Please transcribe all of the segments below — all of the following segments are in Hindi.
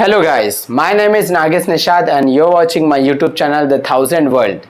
Hello guys, my name is Nagesh Nishad and you're watching my YouTube channel The Thousand World।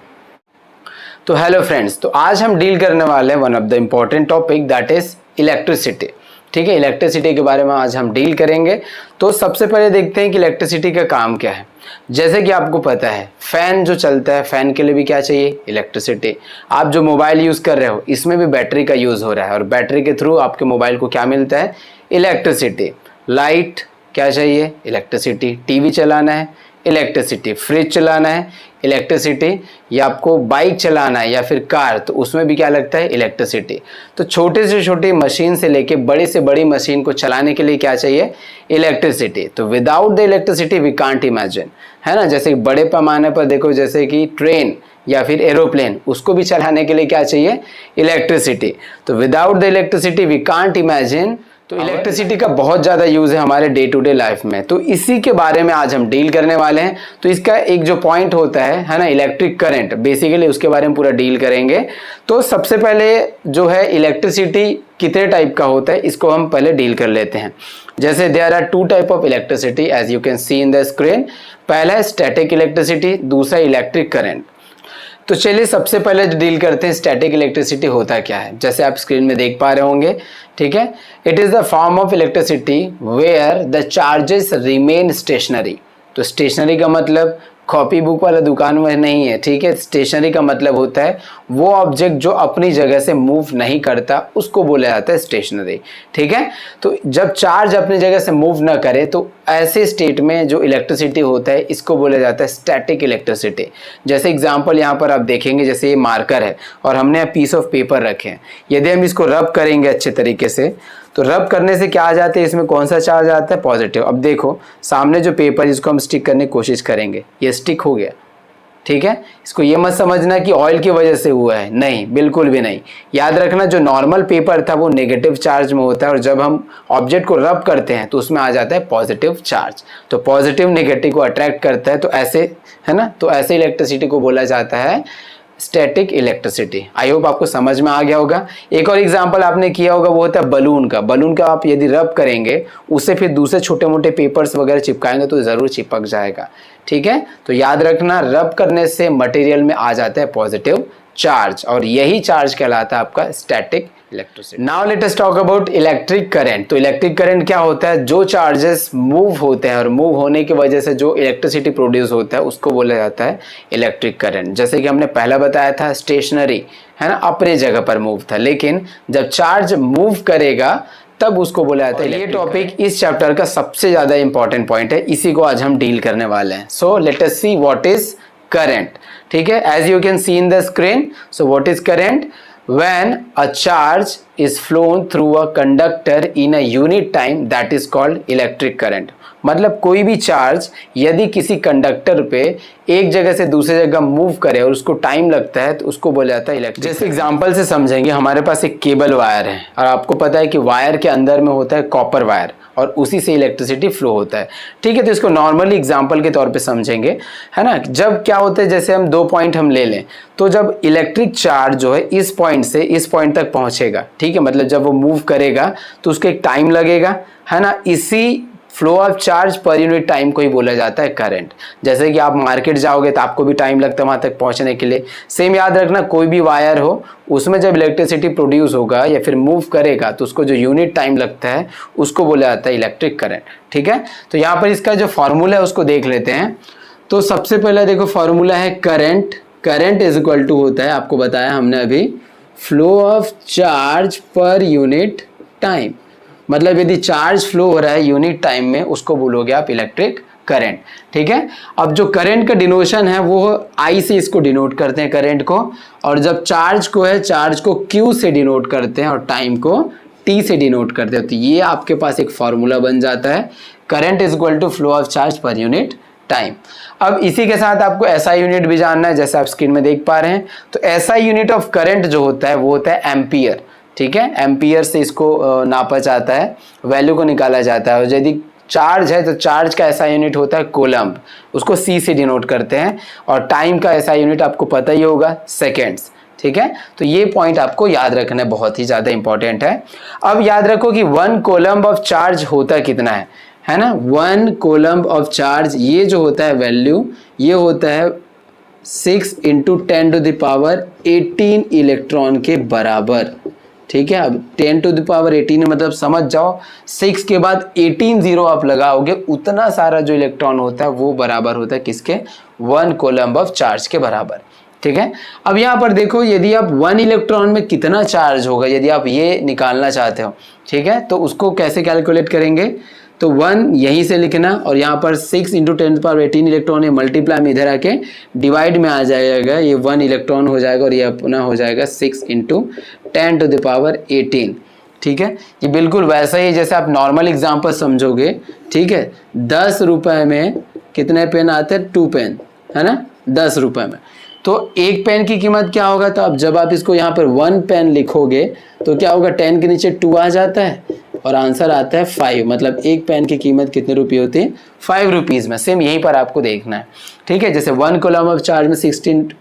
तो हेलो फ्रेंड्स, तो आज हम डील करने वाले हैं one of the important topic that is electricity. ठीक है, इलेक्ट्रिसिटी के बारे में आज हम डील करेंगे। तो सबसे पहले देखते हैं कि इलेक्ट्रिसिटी का काम क्या है। जैसे कि आपको पता है फैन जो चलता है, फैन के लिए भी क्या चाहिए, इलेक्ट्रिसिटी। आप जो मोबाइल यूज़ कर रहे हो इसमें भी बैटरी का यूज़ हो रहा है और बैटरी के थ्रू आपके मोबाइल को क्या मिलता है, इलेक्ट्रिसिटी। लाइट क्या चाहिए, इलेक्ट्रिसिटी। टीवी चलाना है, इलेक्ट्रिसिटी। फ्रिज चलाना है, इलेक्ट्रिसिटी। या आपको बाइक चलाना है या फिर कार, तो उसमें भी क्या लगता है, इलेक्ट्रिसिटी। तो छोटे से छोटी मशीन से लेके बड़ी से बड़ी मशीन को चलाने के लिए क्या चाहिए, इलेक्ट्रिसिटी। तो without the electricity we can't imagine, है ना। जैसे बड़े पैमाने पर देखो, जैसे कि ट्रेन या फिर एरोप्लेन, उसको भी चलाने के लिए क्या चाहिए, इलेक्ट्रिसिटी। तो without the electricity we can't imagine. तो इलेक्ट्रिसिटी का बहुत ज़्यादा यूज़ है हमारे डे टू डे लाइफ में, तो इसी के बारे में आज हम डील करने वाले हैं। तो इसका एक जो पॉइंट होता है ना, इलेक्ट्रिक करंट, बेसिकली उसके बारे में पूरा डील करेंगे। तो सबसे पहले जो है इलेक्ट्रिसिटी कितने टाइप का होता है, इसको हम पहले डील कर लेते हैं। जैसे there are two type of electricity as you can see in the screen. पहला है स्टैटिक इलेक्ट्रिसिटी, दूसरा इलेक्ट्रिक करंट। तो चलिए सबसे पहले डील करते हैं स्टैटिक इलेक्ट्रिसिटी होता क्या है। जैसे आप स्क्रीन में देख पा रहे होंगे, ठीक है। It is the form of electricity where the charges remain stationary. तो स्टेशनरी का मतलब कॉपी बुक वाला दुकान में नहीं है, ठीक है। स्टेशनरी का मतलब होता है वो ऑब्जेक्ट जो अपनी जगह से मूव नहीं करता, उसको बोला जाता है स्टेशनरी, ठीक है। तो जब चार्ज अपनी जगह से मूव ना करे तो ऐसे स्टेट में जो इलेक्ट्रिसिटी होता है इसको बोला जाता है स्टैटिक इलेक्ट्रिसिटी। जैसे एग्जांपल यहाँ पर आप देखेंगे, जैसे ये मार्कर है और हमने पीस ऑफ पेपर रखे हैं। यदि हम इसको रब करेंगे अच्छे तरीके से, तो रब करने से क्या आ जाता है, इसमें कौन सा चार्ज आता है, पॉजिटिव। अब देखो सामने जो पेपर जिसको हम स्टिक करने की कोशिश करेंगे, ये स्टिक हो गया, ठीक है। इसको ये मत समझना कि ऑयल की वजह से हुआ है, नहीं, बिल्कुल भी नहीं। याद रखना जो नॉर्मल पेपर था वो नेगेटिव चार्ज में होता है और जब हम ऑब्जेक्ट को रब करते हैं तो उसमें आ जाता है पॉजिटिव चार्ज। तो पॉजिटिव नेगेटिव को अट्रैक्ट करता है, तो ऐसे, है ना। तो ऐसे इलेक्ट्रिसिटी को बोला जाता है स्टैटिक इलेक्ट्रिसिटी। आई होप आपको समझ में आ गया होगा। एक और एग्जांपल आपने किया होगा, वो होता है बलून का। बलून का आप यदि रब करेंगे, उससे फिर दूसरे छोटे मोटे पेपर्स वगैरह चिपकाएंगे तो ज़रूर चिपक जाएगा, ठीक है। तो याद रखना रब करने से मटेरियल में आ जाता है पॉजिटिव चार्ज और यही चार्ज कहलाता है आपका static electricity. Now let us talk about electric current. तो इलेक्ट्रिक करंट क्या होता है, जो चार्जेस मूव होते हैं और मूव होने की वजह से जो इलेक्ट्रिसिटी प्रोड्यूस होता है उसको बोला जाता है इलेक्ट्रिक करंट। जैसे कि हमने पहला बताया था स्टेशनरी, है ना, अपने जगह पर मूव था, लेकिन जब चार्ज मूव करेगा तब उसको बोला जाता है। ये टॉपिक इस चैप्टर का सबसे ज्यादा इंपॉर्टेंट पॉइंट है, इसी को आज हम डील करने वाले हैं। So let us see what is current, ठीक है। As you can see in the screen, so what is current, when a charge is flown through a conductor in a unit time that is called electric current। मतलब कोई भी चार्ज यदि किसी कंडक्टर पे एक जगह से दूसरी जगह मूव करे और उसको टाइम लगता है तो उसको बोला जाता है इलेक्ट्रिक। जैसे एग्जांपल से समझेंगे, हमारे पास एक केबल वायर है और आपको पता है कि वायर के अंदर में होता है कॉपर वायर और उसी से इलेक्ट्रिसिटी फ्लो होता है, ठीक है। तो इसको नॉर्मली एग्जांपल के तौर पे समझेंगे, है ना। जब क्या होता है, जैसे हम दो पॉइंट हम ले लें, तो जब इलेक्ट्रिक चार्ज जो है इस पॉइंट से इस पॉइंट तक पहुंचेगा, ठीक है, मतलब जब वो मूव करेगा तो उसको एक टाइम लगेगा, है ना। इसी flow of charge per unit time को ही बोला जाता है करंट। जैसे कि आप मार्केट जाओगे तो आपको भी टाइम लगता है वहां तक पहुंचने के लिए। सेम याद रखना, कोई भी वायर हो उसमें जब इलेक्ट्रिसिटी प्रोड्यूस होगा या फिर मूव करेगा तो उसको जो यूनिट टाइम लगता है उसको बोला जाता है इलेक्ट्रिक करंट, ठीक है। तो यहाँ पर इसका जो फॉर्मूला है उसको देख लेते हैं। तो सबसे पहले देखो फॉर्मूला है current. Current is equal to होता है, आपको बताया हमने अभी, flow of charge per unit time. मतलब यदि चार्ज फ्लो हो रहा है यूनिट टाइम में, उसको बोलोगे आप इलेक्ट्रिक करंट, ठीक है। अब जो करंट का डिनोशन है वो आई से इसको डिनोट करते हैं करंट को, और जब चार्ज को है, चार्ज को क्यू से डिनोट करते हैं और टाइम को टी से डिनोट करते हैं। तो ये आपके पास एक फॉर्मूला बन जाता है, current is equal to flow of charge per unit time. अब इसी के साथ आपको एसआई यूनिट भी जानना है, जैसे आप स्क्रीन में देख पा रहे हैं। तो एसआई यूनिट ऑफ करंट जो होता है वो होता है एम्पियर, ठीक है। एम्पियर से इसको नापा जाता है, वैल्यू को निकाला जाता है। और यदि चार्ज है तो चार्ज का ऐसा यूनिट होता है कोलम्ब, उसको सी से डिनोट करते हैं। और टाइम का ऐसा यूनिट आपको पता ही होगा, सेकेंड्स, ठीक है। तो ये पॉइंट आपको याद रखना बहुत ही ज़्यादा इंपॉर्टेंट है। अब याद रखो कि 1 कोलम्ब ऑफ चार्ज होता कितना है है ना, 1 कोलम्ब ऑफ चार्ज, ये जो होता है वैल्यू, ये होता है 6 इंटू 10⁻18 इलेक्ट्रॉन के बराबर। ठीक है, अब 10⁻18 मतलब समझ जाओ 6 के बाद 18 जीरो आप लगाओगे, उतना सारा जो इलेक्ट्रॉन होता है वो बराबर होता है किसके, 1 कोलम्ब ऑफ चार्ज के बराबर। ठीक है, अब यहाँ पर देखो यदि आप 1 इलेक्ट्रॉन में कितना चार्ज होगा, यदि आप ये निकालना चाहते हो, ठीक है, तो उसको कैसे कैलकुलेट करेंगे, तो 1 यहीं से लिखना और यहाँ पर 6 इंटू 10⁻18 इलेक्ट्रॉन है, मल्टीप्लाई में इधर आके डिवाइड में आ जाएगा, ये 1 इलेक्ट्रॉन हो जाएगा और ये अपना हो जाएगा 6 इंटू 10⁻18। ठीक है, ये बिल्कुल वैसा ही जैसे आप नॉर्मल एग्जाम्पल समझोगे। ठीक है, 10 रुपए में कितने पेन आते हैं, 2 पेन, है ना, 10 रुपए में, तो एक पेन की कीमत क्या होगा, तो अब जब आप इसको यहाँ पर 1 पेन लिखोगे तो क्या होगा, 10 के नीचे 2 आ जाता है और आंसर आता है 5, मतलब एक पेन की कीमत कितने रुपये होती है, 5 रुपीज़ में। सेम यहीं पर आपको देखना है। ठीक है, जैसे 1 कोलम्ब ऑफ चार्ज में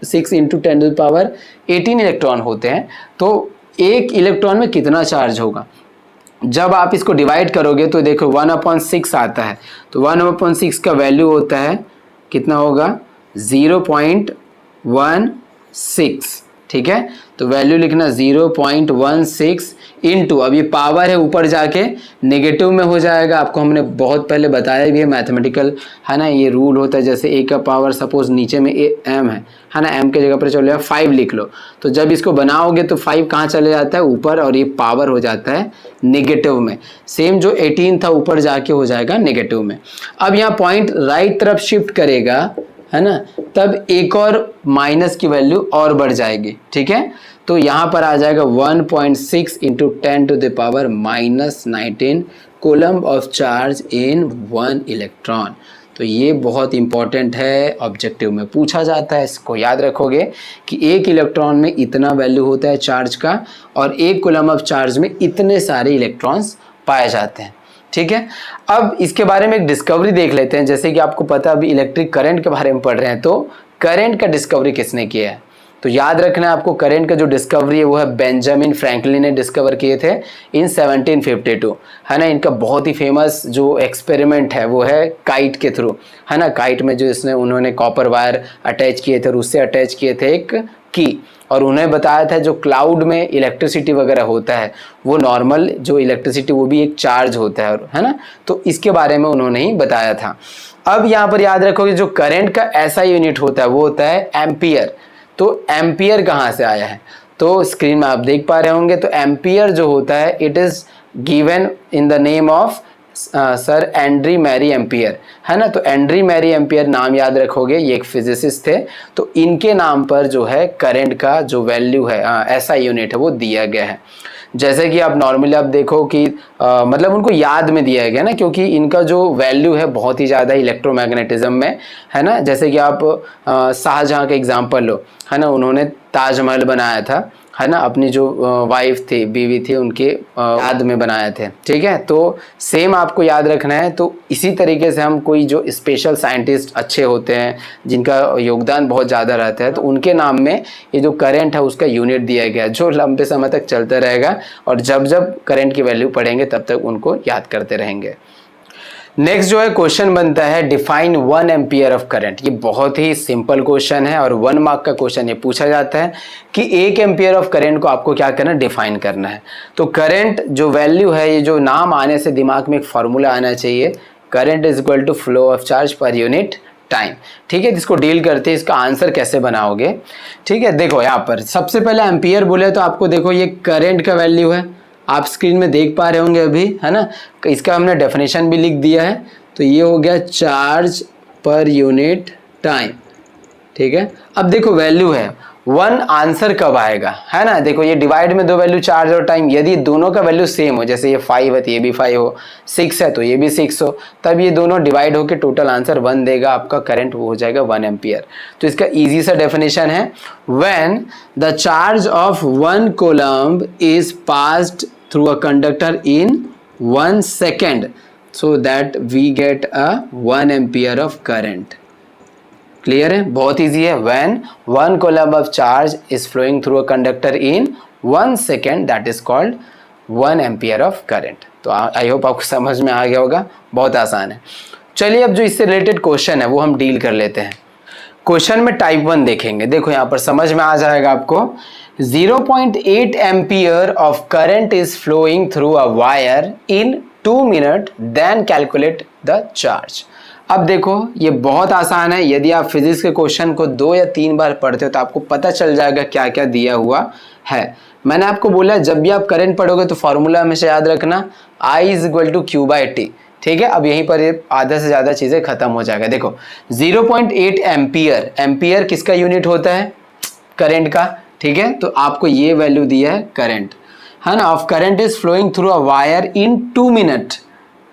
6 इंटू 10⁻18 इलेक्ट्रॉन होते हैं, तो एक इलेक्ट्रॉन में कितना चार्ज होगा, जब आप इसको डिवाइड करोगे तो देखो 1/6 आता है, तो 1/6 का वैल्यू होता है कितना होगा, 0.16। ठीक है, तो वैल्यू लिखना 0.16 इंटू, अब ये पावर है ऊपर जाके नेगेटिव में हो जाएगा, आपको हमने बहुत पहले बताया भी है, मैथमेटिकल है ना, ये रूल होता है, जैसे a का पावर सपोज नीचे में m है ना, m के जगह पर चलो 5 लिख लो, तो जब इसको बनाओगे तो 5 कहाँ चले जाता है, ऊपर, और ये पावर हो जाता है नेगेटिव में। सेम जो 18 था ऊपर जाके हो जाएगा नेगेटिव में। अब यहाँ पॉइंट राइट तरफ शिफ्ट करेगा, है ना, तब एक और माइनस की वैल्यू और बढ़ जाएगी। ठीक है, तो यहाँ पर आ जाएगा 1.6 into 10⁻−19 coulomb of charge in 1 electron. तो ये बहुत इंपॉर्टेंट है, ऑब्जेक्टिव में पूछा जाता है, इसको याद रखोगे कि एक इलेक्ट्रॉन में इतना वैल्यू होता है चार्ज का और 1 कोलम्ब ऑफ चार्ज में इतने सारे इलेक्ट्रॉन्स पाए जाते हैं। ठीक है, अब इसके बारे में एक डिस्कवरी देख लेते हैं। जैसे कि आपको पता अभी इलेक्ट्रिक करंट के बारे में पढ़ रहे हैं, तो करंट का डिस्कवरी किसने किया है, तो याद रखना है आपको, करंट का जो डिस्कवरी है वो है बेंजामिन फ्रैंकलिन ने डिस्कवर किए थे इन 1752, है ना। इनका बहुत ही फेमस जो एक्सपेरिमेंट है वो है काइट के थ्रू, है ना। काइट में जो इसने उन्होंने कॉपर वायर अटैच किए थे और उससे अटैच किए थे एक की, और उन्हें बताया था जो क्लाउड में इलेक्ट्रिसिटी वगैरह होता है वो नॉर्मल जो इलेक्ट्रिसिटी वो भी एक चार्ज होता है ना। तो इसके बारे में उन्होंने ही बताया था। अब यहाँ पर याद रखोगे जो करंट का ऐसा यूनिट होता है वो होता है एम्पियर। तो एम्पियर कहाँ से आया है, तो स्क्रीन में आप देख पा रहे होंगे। तो एम्पियर जो होता है it is given in the name of sir Andre Marie Ampere, है ना। तो एंड्री मैरी एम्पियर नाम याद रखोगे, ये एक फिजिसिस्ट थे, तो इनके नाम पर जो है करंट का जो वैल्यू है ऐसा यूनिट है वो दिया गया है। जैसे कि आप नॉर्मली आप देखो कि मतलब उनको याद में दिया गया ना, क्योंकि इनका जो वैल्यू है बहुत ही ज़्यादा इलेक्ट्रोमैग्नेटिज्म में, है ना। जैसे कि आप शाहजहाँ का एग्जांपल लो, है ना, उन्होंने ताजमहल बनाया था, है ना, अपनी जो वाइफ थी, बीवी थी, उनके याद में बनाए थे। ठीक है, तो सेम आपको याद रखना है। तो इसी तरीके से हम कोई जो स्पेशल साइंटिस्ट अच्छे होते हैं जिनका योगदान बहुत ज़्यादा रहता है, तो उनके नाम में ये जो करंट है उसका यूनिट दिया गया है जो लंबे समय तक चलता रहेगा, और जब जब करंट की वैल्यू पढ़ेंगे तब तक उनको याद करते रहेंगे। नेक्स्ट जो है क्वेश्चन बनता है डिफाइन 1 एम्पियर ऑफ करंट। ये बहुत ही सिंपल क्वेश्चन है और 1 मार्क का क्वेश्चन ये पूछा जाता है कि 1 एम्पियर ऑफ करंट को आपको क्या करना है, डिफाइन करना है। तो करंट जो वैल्यू है, ये जो नाम आने से दिमाग में एक फॉर्मूला आना चाहिए, current is equal to flow of charge per unit time. ठीक है, जिसको डील करते हैं इसका आंसर कैसे बनाओगे। ठीक है, देखो यहाँ पर सबसे पहले एम्पियर बोले तो आपको देखो ये करंट का वैल्यू है, आप स्क्रीन में देख पा रहे होंगे अभी, है ना। इसका हमने डेफिनेशन भी लिख दिया है, तो ये हो गया चार्ज पर यूनिट टाइम। ठीक है, अब देखो वैल्यू है 1, आंसर कब आएगा, है ना। देखो ये डिवाइड में 2 वैल्यू चार्ज और टाइम, यदि दोनों का वैल्यू सेम हो, जैसे ये 5 है तो ये भी 5 हो, 6 है तो ये भी 6 हो, तब ये दोनों डिवाइड होकर टोटल आंसर 1 देगा, आपका करंट वो हो जाएगा 1 एम्पियर। तो इसका इजी सा डेफिनेशन है, when the charge of 1 coulomb is passed through a conductor in 1 second, so that we get a 1 ampere of current. Clear है, बहुत easy है। When 1 coulomb of charge is flowing through a conductor in 1 second, that is called 1 ampere of current. तो आई होप आपको समझ में आ गया होगा, बहुत आसान है। चलिए अब जो इससे रिलेटेड क्वेश्चन है वो हम डील कर लेते हैं। क्वेश्चन में टाइप 1 देखेंगे, देखो यहाँ पर समझ में आ जाएगा आपको। 0.8 ampere of current is flowing through a wire in 2 minute, then calculate the charge. अब देखो ये बहुत आसान है, यदि आप फिजिक्स के क्वेश्चन को 2 या 3 बार पढ़ते हो तो आपको पता चल जाएगा क्या क्या दिया हुआ है। मैंने आपको बोला जब भी आप करंट पढ़ोगे तो फॉर्मूला हमेशा याद रखना, I is equal to Q by T. ठीक है, अब यहीं पर ये आधा से ज्यादा चीजें खत्म हो जाएगा। देखो 0.8 एम्पियर, एम्पियर किसका यूनिट होता है? करंट का। ठीक है, तो आपको ये वैल्यू दिया है करंट, है ना, of current is flowing through a wire in 2 minute,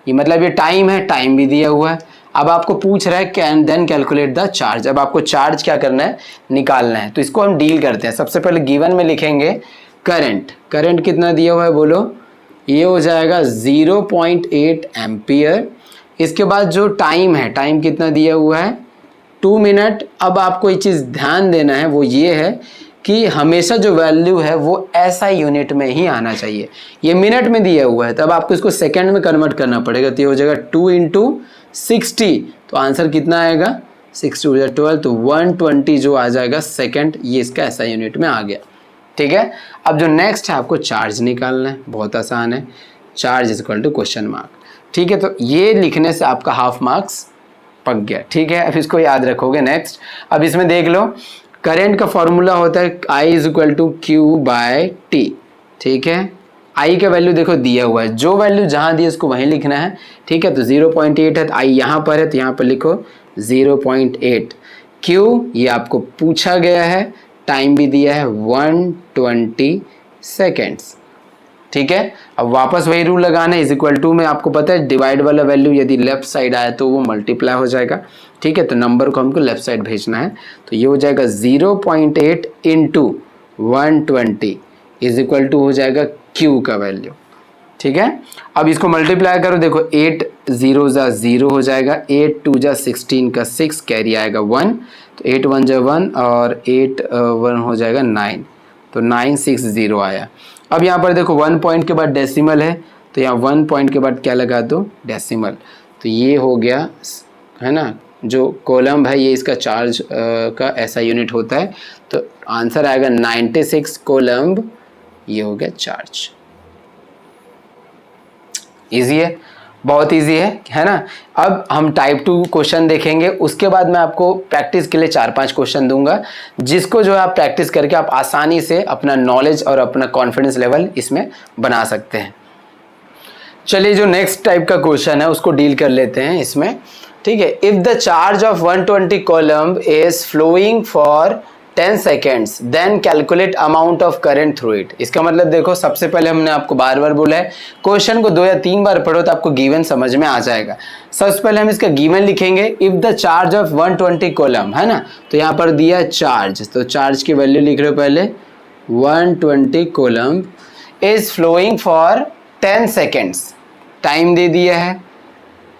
ये मतलब ये टाइम है, टाइम भी दिया हुआ है। अब आपको पूछ रहा है can then calculate the charge, अब आपको चार्ज क्या करना है? निकालना है। तो इसको हम डील करते हैं। सबसे पहले गिवन में लिखेंगे करंट, करंट कितना दिया हुआ है बोलो? ये हो जाएगा 0.8 एम्पियर। इसके बाद जो टाइम है, टाइम कितना दिया हुआ है? 2 मिनट। अब आपको एक चीज़ ध्यान देना है, वो ये है कि हमेशा जो वैल्यू है वो ऐसा यूनिट में ही आना चाहिए। ये मिनट में दिया हुआ है, तब आपको इसको सेकंड में कन्वर्ट करना पड़ेगा। तो ये हो जाएगा 2 इंटू 60, तो आंसर कितना आएगा? 60 हो जाएगा 12, तो 120 जो आ जाएगा सेकंड, ये इसका ऐसा यूनिट में आ गया। ठीक है, अब जो नेक्स्ट है आपको चार्ज निकालना है, बहुत आसान है। Charge is equal to question mark. ठीक है, तो ये लिखने से आपका हाफ मार्क्स पक गया। ठीक है, अब इसको याद रखोगे। नेक्स्ट, अब इसमें देख लो करंट का फॉर्मूला होता है I is equal to Q by T. ठीक है, I का वैल्यू देखो दिया हुआ है, जो वैल्यू जहां दी है उसको वहीं लिखना है। ठीक है, तो 0.8 है तो I यहाँ पर है तो यहाँ पर लिखो 0.8। क्यू ये आपको पूछा गया है, टाइम भी दिया है 120 सेकेंड्स। ठीक है, अब वापस वही रूल लगाना है, इज इक्वल टू में आपको पता है डिवाइड वाला वैल्यू यदि लेफ्ट साइड आया तो वो मल्टीप्लाई हो जाएगा। ठीक है, तो नंबर को हमको लेफ्ट साइड भेजना है, तो ये हो जाएगा 0.8 इंटू 120 इज इक्वल टू हो जाएगा क्यू का वैल्यू। ठीक है, अब इसको मल्टीप्लाई करो, देखो 8 0 जा 0 हो जाएगा, 8 2 जा 16 का 6 कैरी आएगा 1, तो 8 1 जा 1 और 8 1 हो जाएगा 9, तो 960 आया। अब यहाँ पर देखो 1 पॉइंट के बाद डेसिमल है, तो यहाँ 1 पॉइंट के बाद क्या लगा दो? डेसिमल। तो ये हो गया, है ना, जो कोलम्ब है ये इसका चार्ज का ऐसा यूनिट होता है। तो आंसर आएगा 96 कोलम्ब, ये हो गया चार्ज। इजी है, बहुत इजी है ना। अब हम टाइप 2 क्वेश्चन देखेंगे, उसके बाद मैं आपको प्रैक्टिस के लिए 4-5 क्वेश्चन दूंगा, जिसको जो है आप प्रैक्टिस करके आप आसानी से अपना नॉलेज और अपना कॉन्फिडेंस लेवल इसमें बना सकते हैं। चलिए जो नेक्स्ट टाइप का क्वेश्चन है उसको डील कर लेते हैं इसमें। ठीक है, if the charge of 120 column is flowing for 10 seconds then calculate amount of current through it. इसका मतलब देखो, सबसे पहले हमने आपको बार बार बोला है क्वेश्चन को 2 या 3 बार पढ़ो तो आपको गिवन समझ में आ जाएगा। सबसे पहले हम इसका गिवन लिखेंगे, if the charge of 120 column, है ना, तो यहाँ पर दिया चार्ज, तो चार्ज की वैल्यू लिख रहे हो पहले 120 column is flowing for 10 seconds, time दे दिया है,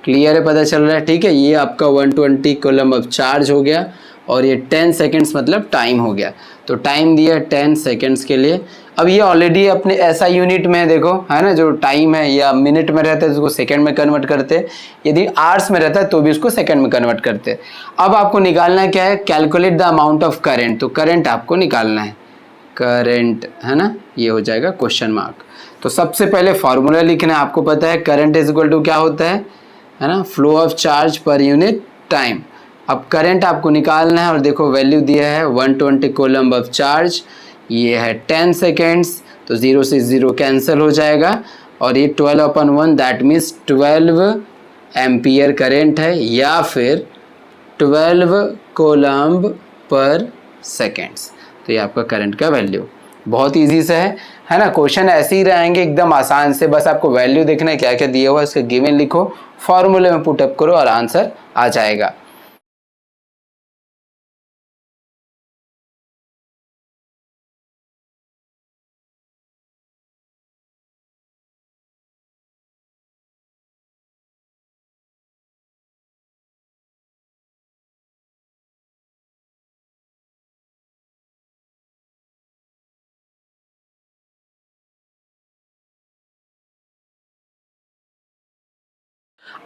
क्लियर है, पता चल रहा है। ठीक है, ये आपका 120 कॉलम अब चार्ज हो गया और ये 10 सेकेंड्स मतलब टाइम हो गया, तो टाइम दिया 10 सेकेंड्स के लिए। अब ये ऑलरेडी अपने ऐसा यूनिट में देखो, है ना, जो टाइम है या मिनट में रहता है उसको सेकंड में कन्वर्ट करते, यदि आवर्स में रहता है तो भी उसको सेकंड में कन्वर्ट करते। अब आपको निकालना क्या है? Calculate the amount of current, तो करंट आपको निकालना है, करंट, है ना, ये हो जाएगा क्वेश्चन मार्क। तो सबसे पहले फॉर्मूला लिखना है, आपको पता है करंट इज इक्वल टू क्या होता है ना, flow of charge per unit time. अब करंट आपको निकालना है और देखो वैल्यू दिया है 120 कोलम्ब ऑफ चार्ज, ये है 10 सेकेंड्स, तो 0 से 0 कैंसिल हो जाएगा और ये 12/1 दैट मीन्स 12 एम्पियर करंट है या फिर 12 कोलम्ब पर सेकेंड्स। तो ये आपका करंट का वैल्यू बहुत इजी से है ना। क्वेश्चन ऐसे ही रहेंगे एकदम आसान से, बस आपको वैल्यू देखना है क्या क्या दिया हुआ है, इसका गिवन लिखो, फॉर्मूले में पुटअप करो और आंसर आ जाएगा।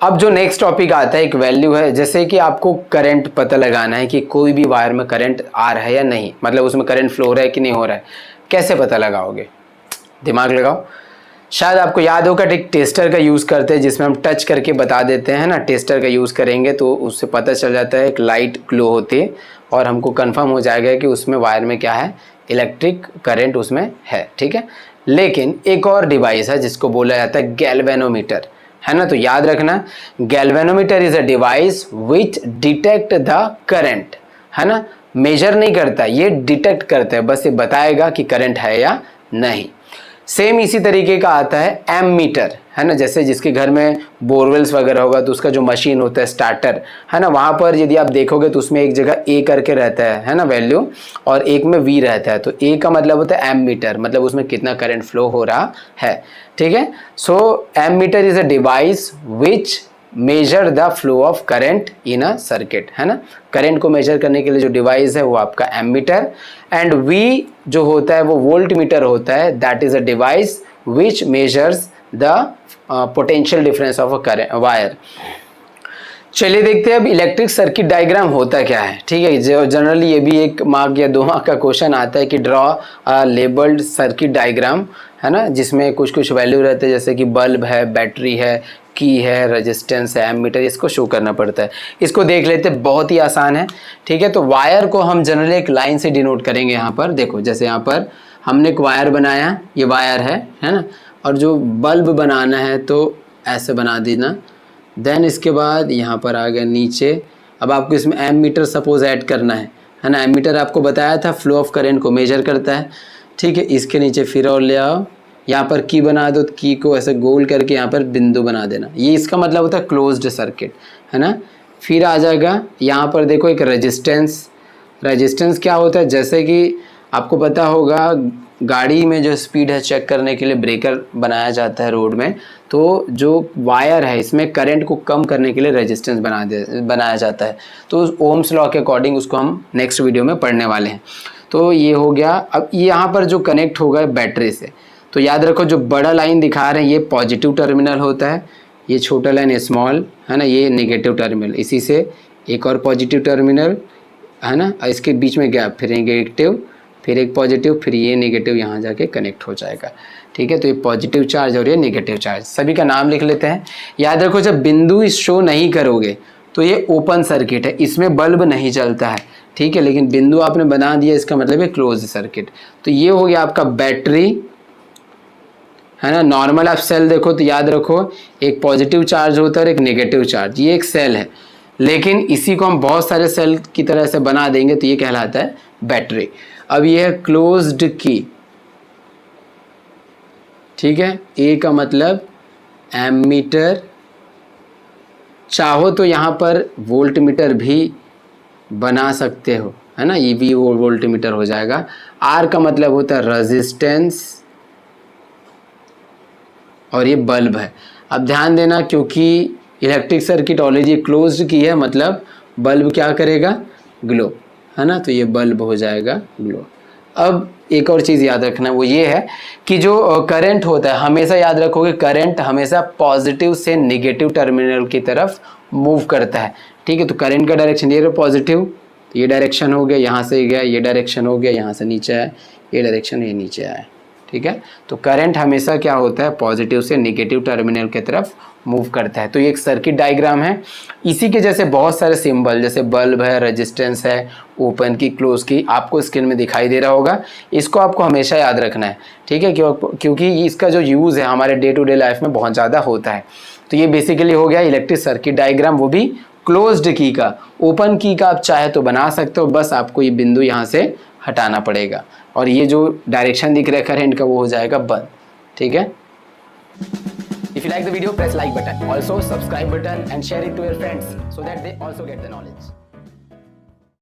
अब जो नेक्स्ट टॉपिक आता है, एक वैल्यू है, जैसे कि आपको करंट पता लगाना है कि कोई भी वायर में करंट आ रहा है या नहीं, मतलब उसमें करंट फ्लो हो रहा है कि नहीं हो रहा है, कैसे पता लगाओगे? दिमाग लगाओ। शायद आपको याद होगा एक टेस्टर का यूज़ करते हैं जिसमें हम टच करके बता देते हैं ना, टेस्टर का यूज़ करेंगे तो उससे पता चल जाता है, एक लाइट ग्लो होती है और हमको कंफर्म हो जाएगा कि उसमें वायर में क्या है, इलेक्ट्रिक करंट उसमें है, ठीक है। लेकिन एक और डिवाइस है जिसको बोला जाता है गैल्वेनोमीटर, है ना। तो याद रखना, galvanometer is a device which detect the current, है ना। मेजर नहीं करता, ये डिटेक्ट करता है, बस ये बताएगा कि करंट है या नहीं। सेम इसी तरीके का आता है एमीटर, है ना। जैसे जिसके घर में बोरवेल्स वगैरह होगा तो उसका जो मशीन होता है स्टार्टर, है ना, वहाँ पर यदि आप देखोगे तो उसमें एक जगह ए करके रहता है ना वैल्यू, और एक में वी रहता है। तो ए का मतलब होता है एमीटर, मतलब उसमें कितना करंट फ्लो हो रहा है, ठीक है। So ammeter is a device which measure the flow of current in a circuit, है ना। करंट को मेजर करने के लिए जो डिवाइस है वो आपका एमीटर, एंड वी जो होता है वो वोल्ट मीटर होता है, that is a device which measures the potential difference of a current wire. चलिए देखते हैं अब इलेक्ट्रिक सर्किट डायग्राम होता क्या है, ठीक है। जो जनरली ये भी 1 मार्क या 2 मार्क का क्वेश्चन आता है कि draw a labelled circuit diagram, है ना, जिसमें कुछ कुछ वैल्यू रहते हैं, जैसे कि बल्ब है, बैटरी है, की है, रेजिस्टेंस है, एमीटर, इसको शो करना पड़ता है। इसको देख लेते हैं, बहुत ही आसान है, ठीक है। तो वायर को हम जनरली एक लाइन से डिनोट करेंगे। यहाँ पर देखो, जैसे यहाँ पर हमने एक वायर बनाया, ये वायर है ना, और जो बल्ब बनाना है तो ऐसे बना देना। देन इसके बाद यहाँ पर आ गया नीचे। अब आपको इसमें एमीटर सपोज ऐड करना है ना। एमीटर आपको बताया था फ्लो ऑफ करंट को मेजर करता है, ठीक है। इसके नीचे फिर और ले आओ, यहाँ पर की बना दो, की को ऐसे गोल करके यहाँ पर बिंदु बना देना, ये इसका मतलब होता है क्लोज्ड सर्किट, है ना। फिर आ जाएगा यहाँ पर देखो एक रेजिस्टेंस। रेजिस्टेंस क्या होता है, जैसे कि आपको पता होगा गाड़ी में जो स्पीड है चेक करने के लिए ब्रेकर बनाया जाता है रोड में, तो जो वायर है इसमें करंट को कम करने के लिए रेजिस्टेंस बनाया जाता है। तो ओम्स लॉ के अकॉर्डिंग उसको हम नेक्स्ट वीडियो में पढ़ने वाले हैं। तो ये हो गया। अब यहाँ पर जो कनेक्ट होगा बैटरी से, तो याद रखो जो बड़ा लाइन दिखा रहे हैं ये पॉजिटिव टर्मिनल होता है, ये छोटा लाइन स्मॉल, है ना, ये नेगेटिव टर्मिनल। इसी से एक और पॉजिटिव टर्मिनल, है ना, इसके बीच में गैप, फिर नेगेटिव, फिर एक पॉजिटिव, फिर ये नेगेटिव यहाँ जाके कनेक्ट हो जाएगा, ठीक है। तो ये पॉजिटिव चार्ज और ये नेगेटिव चार्ज, सभी का नाम लिख लेते हैं। याद रखो जब बिंदु शो नहीं करोगे तो ये ओपन सर्किट है, इसमें बल्ब नहीं चलता है, ठीक है। लेकिन बिंदु आपने बना दिया, इसका मतलब है क्लोज सर्किट। तो ये हो गया आपका बैटरी, है ना। नॉर्मल आप सेल देखो तो याद रखो एक पॉजिटिव चार्ज होता है और एक नेगेटिव चार्ज, ये एक सेल है। लेकिन इसी को हम बहुत सारे सेल की तरह से बना देंगे तो ये कहलाता है बैटरी। अब ये है क्लोज्ड की, ठीक है। ए का मतलब एमीटर, चाहो तो यहाँ पर वोल्ट मीटर भी बना सकते हो, है ना, ये भी वोल्ट मीटर हो जाएगा। आर का मतलब होता है रेजिस्टेंस, और ये बल्ब है। अब ध्यान देना, क्योंकि इलेक्ट्रिक सर्किट ऑलरेडी क्लोज्ड की है, मतलब बल्ब क्या करेगा, ग्लो, है ना। तो ये बल्ब हो जाएगा ग्लो। अब एक और चीज़ याद रखना, वो ये है कि जो करंट होता है, हमेशा याद रखोगे करंट हमेशा पॉजिटिव से नेगेटिव टर्मिनल की तरफ मूव करता है, ठीक है। तो करंट का डायरेक्शन ये पॉजिटिव, तो ये डायरेक्शन हो गया, यहाँ से गया, ये डायरेक्शन हो गया, यहाँ से नीचे आया, ये डायरेक्शन ये नीचे आया, ठीक है। तो करंट हमेशा क्या होता है, पॉजिटिव से नेगेटिव टर्मिनल की तरफ मूव करता है। तो ये एक सर्किट डायग्राम है। इसी के जैसे बहुत सारे सिंबल, जैसे बल्ब है, रेजिस्टेंस है, ओपन की, क्लोज की, आपको स्क्रीन में दिखाई दे रहा होगा। इसको आपको हमेशा याद रखना है, ठीक है, क्योंकि इसका जो यूज़ है हमारे डे टू डे लाइफ में बहुत ज़्यादा होता है। तो ये बेसिकली हो गया इलेक्ट्रिक सर्किट डायग्राम, वो भी क्लोज्ड की का। ओपन की का आप चाहे तो बना सकते हो, बस आपको ये बिंदु यहाँ से हटाना पड़ेगा, और ये जो डायरेक्शन दिख रहा है करंट का वो हो जाएगा बंद, ठीक है। If you like the video, press like button. Also subscribe button and share it to your friends so that they also get the knowledge.